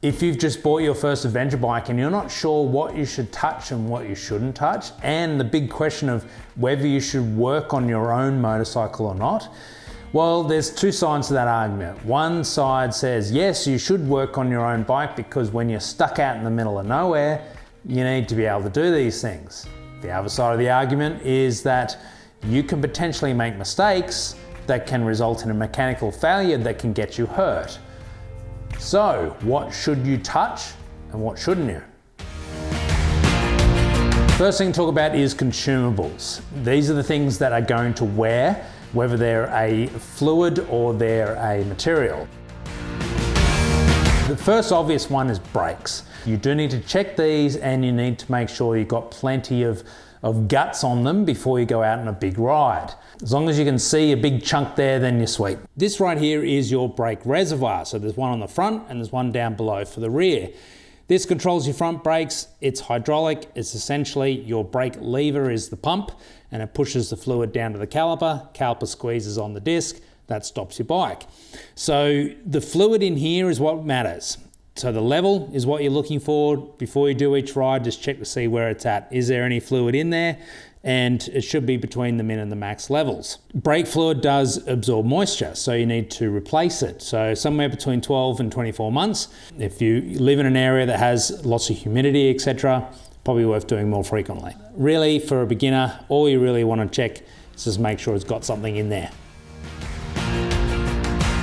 If you've just bought your first adventure bike and you're not sure what you should touch and what you shouldn't touch, and the big question of whether you should work on your own motorcycle or not, well, there's two sides to that argument. One side says, yes, you should work on your own bike because when you're stuck out in the middle of nowhere, you need to be able to do these things. The other side of the argument is that you can potentially make mistakes that can result in a mechanical failure that can get you hurt. So, what should you touch and what shouldn't you? First thing to talk about is consumables. These are the things that are going to wear, whether they're a fluid or they're a material. The first obvious one is brakes. You do need to check these and you need to make sure you've got plenty of guts on them before you go out on a big ride. As long as you can see a big chunk there, then you're sweet. This right here is your brake reservoir. So there's one on the front and there's one down below for the rear. This controls your front brakes. It's hydraulic. It's essentially your brake lever is the pump and it pushes the fluid down to the caliper. Caliper squeezes on the disc. That stops your bike. So the fluid in here is what matters. So the level is what you're looking for. Before you do each ride, just check to see where it's at. Is there any fluid in there? And it should be between the min and the max levels. Brake fluid does absorb moisture, so you need to replace it. So somewhere between 12 and 24 months. If you live in an area that has lots of humidity, etc., probably worth doing more frequently. Really, for a beginner, all you really want to check is just make sure it's got something in there.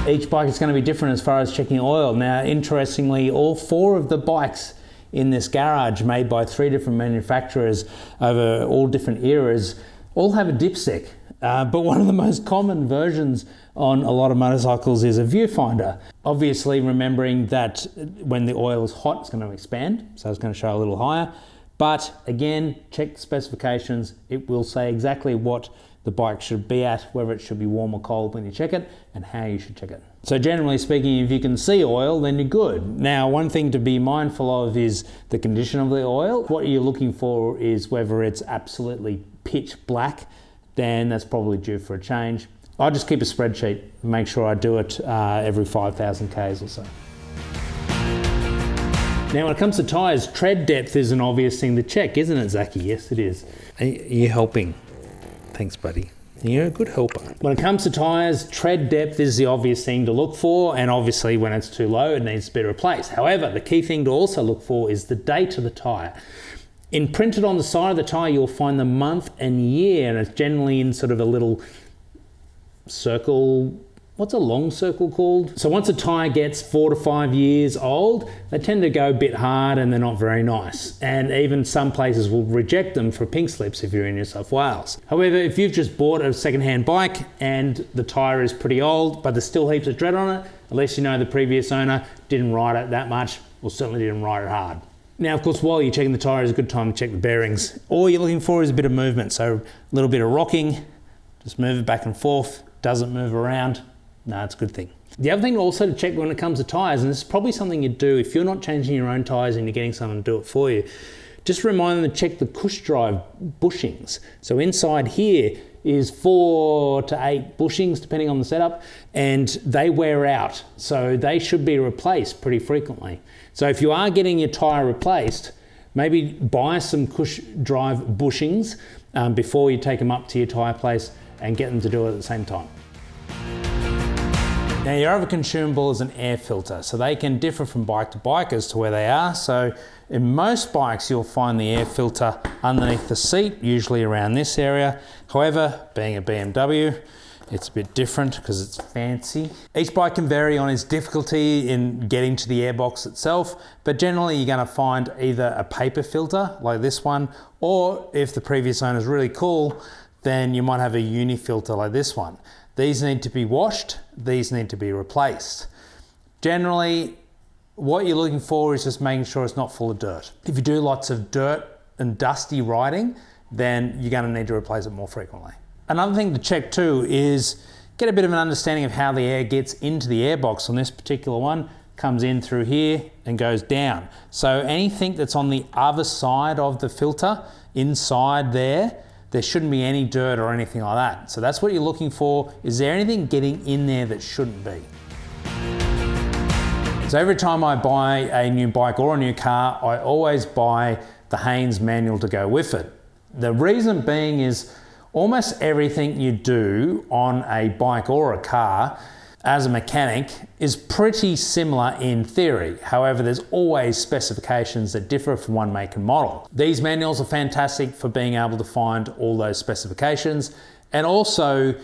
Each bike is going to be different as far as checking oil. Now, interestingly, all 4 of the bikes in this garage, made by 3 different manufacturers over all different eras, all have a dipstick. But one of the most common versions on a lot of motorcycles is a viewfinder. Obviously, remembering that when the oil is hot, it's going to expand, so it's going to show a little higher. But again, check the specifications. It will say exactly what the bike should be at, whether it should be warm or cold when you check it, and how you should check it. So generally speaking, if you can see oil, then you're good. Now, one thing to be mindful of is the condition of the oil. What you're looking for is whether it's absolutely pitch black, then that's probably due for a change. I just keep a spreadsheet and make sure I do it every 5,000 Ks or so. Now, when it comes to tyres, tread depth is an obvious thing to check, isn't it, Zachy? Yes, it is. Are you helping? Thanks, buddy. You're a good helper. When it comes to tyres, tread depth is the obvious thing to look for, and obviously when it's too low, it needs to be replaced. However, the key thing to also look for is the date of the tyre. Imprinted on the side of the tyre, you'll find the month and year, and it's generally in sort of a little circle. What's a long circle called? So once a tyre gets 4 to 5 years old, they tend to go a bit hard and they're not very nice. And even some places will reject them for pink slips if you're in New South Wales. However, if you've just bought a second-hand bike and the tyre is pretty old, but there's still heaps of tread on it, at least you know the previous owner didn't ride it that much, or certainly didn't ride it hard. Now, of course, while you're checking the tyre, is a good time to check the bearings. All you're looking for is a bit of movement. So a little bit of rocking, just move it back and forth, doesn't move around. No, it's a good thing. The other thing also to check when it comes to tyres, and this is probably something you do if you're not changing your own tyres and you're getting someone to do it for you, just remind them to check the push drive bushings. So inside here is 4 to 8 bushings depending on the setup, and they wear out. So they should be replaced pretty frequently. So if you are getting your tyre replaced, maybe buy some push drive bushings before you take them up to your tyre place and get them to do it at the same time. Now, your other consumable is an air filter, so they can differ from bike to bike as to where they are. So in most bikes, you'll find the air filter underneath the seat, usually around this area. However, being a BMW, it's a bit different because it's fancy. Each bike can vary on its difficulty in getting to the airbox itself, but generally you're going to find either a paper filter like this one, or if the previous owner is really cool, then you might have a uni filter like this one. These need to be washed, these need to be replaced. Generally, what you're looking for is just making sure it's not full of dirt. If you do lots of dirt and dusty riding, then you're going to need to replace it more frequently. Another thing to check too is get a bit of an understanding of how the air gets into the airbox. On this particular one, comes in through here and goes down. So anything that's on the other side of the filter, inside there shouldn't be any dirt or anything like that. So that's what you're looking for. Is there anything getting in there that shouldn't be? So every time I buy a new bike or a new car, I always buy the Haynes manual to go with it. The reason being is almost everything you do on a bike or a car as a mechanic is pretty similar in theory. However, there's always specifications that differ from one make and model. These manuals are fantastic for being able to find all those specifications, and also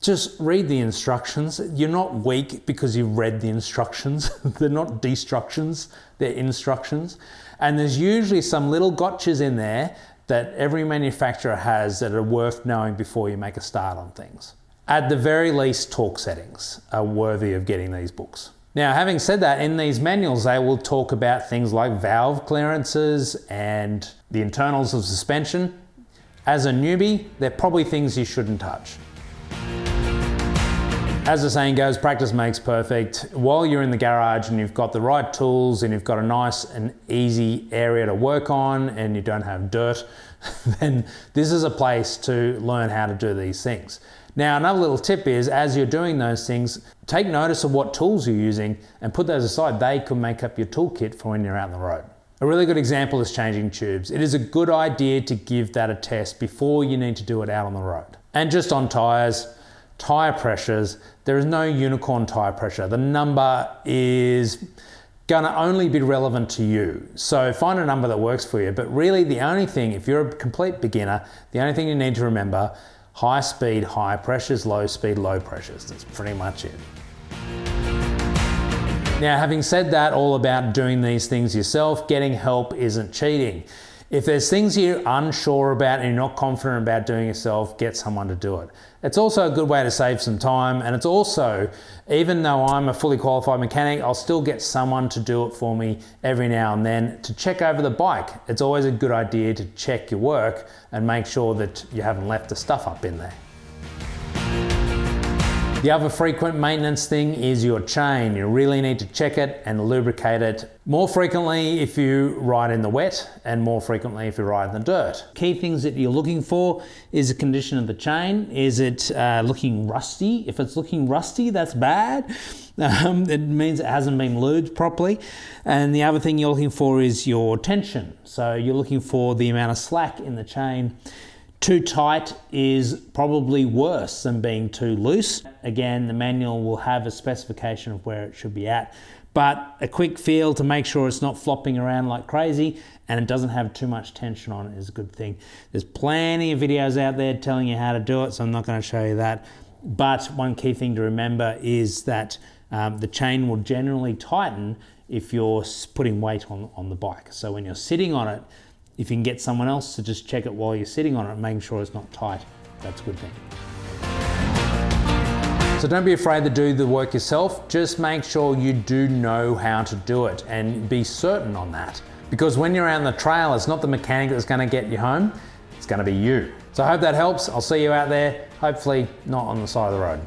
just read the instructions. You're not weak because you've read the instructions. They're not destructions, they're instructions. And there's usually some little gotchas in there that every manufacturer has that are worth knowing before you make a start on things. At the very least, torque settings are worthy of getting these books. Now, having said that, in these manuals, they will talk about things like valve clearances and the internals of suspension. As a newbie, they're probably things you shouldn't touch. As the saying goes, practice makes perfect. While you're in the garage and you've got the right tools and you've got a nice and easy area to work on and you don't have dirt, then this is a place to learn how to do these things. Now, another little tip is, as you're doing those things, take notice of what tools you're using and put those aside. They could make up your toolkit for when you're out on the road. A really good example is changing tubes. It is a good idea to give that a test before you need to do it out on the road. And just on tyres, Tyre Pressures, there is no unicorn tyre pressure. The number is gonna only be relevant to you. So find a number that works for you. But really the only thing, if you're a complete beginner, the only thing you need to remember, high speed, high pressures, low speed, low pressures. That's pretty much it. Now, having said that, all about doing these things yourself, getting help isn't cheating. If there's things you're unsure about and you're not confident about doing yourself, get someone to do it. It's also a good way to save some time, and it's also, even though I'm a fully qualified mechanic, I'll still get someone to do it for me every now and then to check over the bike. It's always a good idea to check your work and make sure that you haven't left the stuff up in there. The other frequent maintenance thing is your chain. You really need to check it and lubricate it more frequently if you ride in the wet and more frequently if you ride in the dirt. Key things that you're looking for is the condition of the chain. Is it looking rusty? If it's looking rusty, that's bad. It means it hasn't been lubed properly. And the other thing you're looking for is your tension. So you're looking for the amount of slack in the chain. Too tight is probably worse than being too loose. Again, the manual will have a specification of where it should be at, but a quick feel to make sure it's not flopping around like crazy and it doesn't have too much tension on it is a good thing. There's plenty of videos out there telling you how to do it, so I'm not going to show you that. But one key thing to remember is that the chain will generally tighten if you're putting weight on the bike. So when you're sitting on it, if you can get someone else to just check it while you're sitting on it, making sure it's not tight, that's a good thing. So don't be afraid to do the work yourself. Just make sure you do know how to do it and be certain on that. Because when you're out on the trail, it's not the mechanic that's gonna get you home, it's gonna be you. So I hope that helps. I'll see you out there, hopefully not on the side of the road.